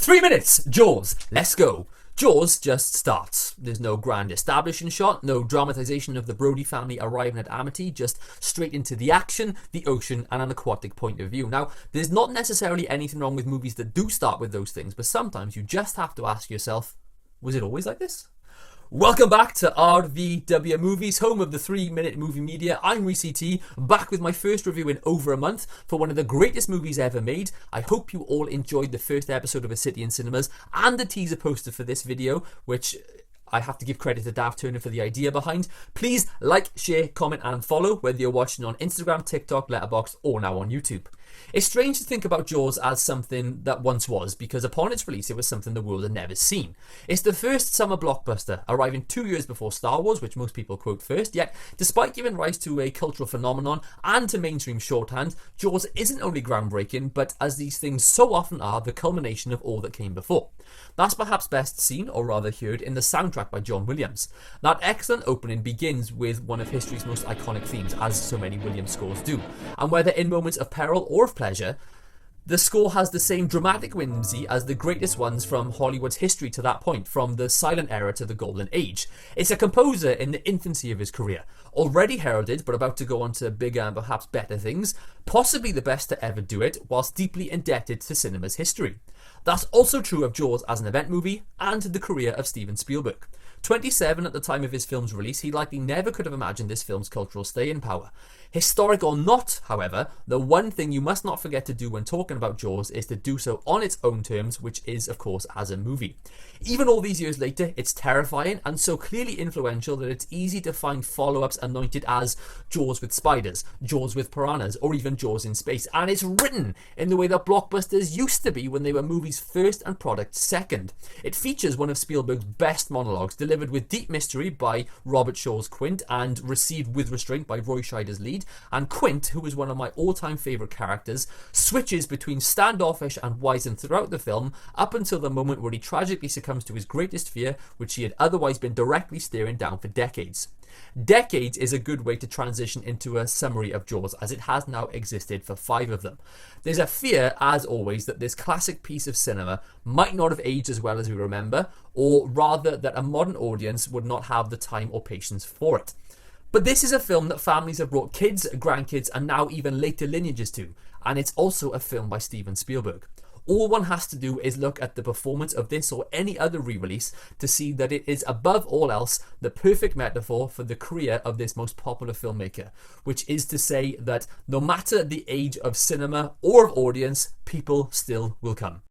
3 minutes, Jaws, let's go. Jaws just starts. There's no grand establishing shot, no dramatization of the Brody family arriving at Amity, just straight into the action, the ocean, and an aquatic point of view. Now, there's not necessarily anything wrong with movies that do start with those things, but sometimes you just have to ask yourself, was it always like this? Welcome back to RVW Movies, home of the 3-minute movie media. I'm Reece T, back with my first review in over a month for one of the greatest movies ever made. I hope you all enjoyed the first episode of A City in Cinemas and the teaser poster for this video, which I have to give credit to Dav Turner for the idea behind. Please like, share, comment and follow, whether you're watching on Instagram, TikTok, Letterboxd or now on YouTube. It's strange to think about Jaws as something that once was, because upon its release it was something the world had never seen. It's the first summer blockbuster, arriving 2 years before Star Wars, which most people quote first, yet despite giving rise to a cultural phenomenon and to mainstream shorthand, Jaws isn't only groundbreaking, but as these things so often are, the culmination of all that came before. That's perhaps best seen, or rather heard, in the soundtrack by John Williams. That excellent opening begins with one of history's most iconic themes, as so many Williams scores do, and whether in moments of peril or of pleasure, the score has the same dramatic whimsy as the greatest ones from Hollywood's history to that point, from the silent era to the golden age. It's a composer in the infancy of his career, already heralded but about to go on to bigger and perhaps better things, possibly the best to ever do it, whilst deeply indebted to cinema's history. That's also true of Jaws as an event movie and the career of Steven Spielberg. 27 at the time of his film's release, he likely never could have imagined this film's cultural staying power. Historic or not, however, the one thing you must not forget to do when talking about Jaws is to do so on its own terms, which is, of course, as a movie. Even all these years later, it's terrifying and so clearly influential that it's easy to find follow-ups anointed as Jaws with spiders, Jaws with piranhas, or even Jaws in space. And it's written in the way that blockbusters used to be when they were movies first and product second. It features one of Spielberg's best monologues, delivered with deep mystery by Robert Shaw's Quint and received with restraint by Roy Scheider's lead. And Quint, who is one of my all-time favourite characters, switches between standoffish and wizened throughout the film up until the moment where he tragically succumbs to his greatest fear, which he had otherwise been directly staring down for decades. Decades is a good way to transition into a summary of Jaws, as it has now existed for 5 of them. There's a fear, as always, that this classic piece of cinema might not have aged as well as we remember, or rather that a modern audience would not have the time or patience for it. But this is a film that families have brought kids, grandkids and now even later lineages to, and it's also a film by Steven Spielberg. All one has to do is look at the performance of this or any other re-release to see that it is above all else the perfect metaphor for the career of this most popular filmmaker, which is to say that no matter the age of cinema or of audience, people still will come.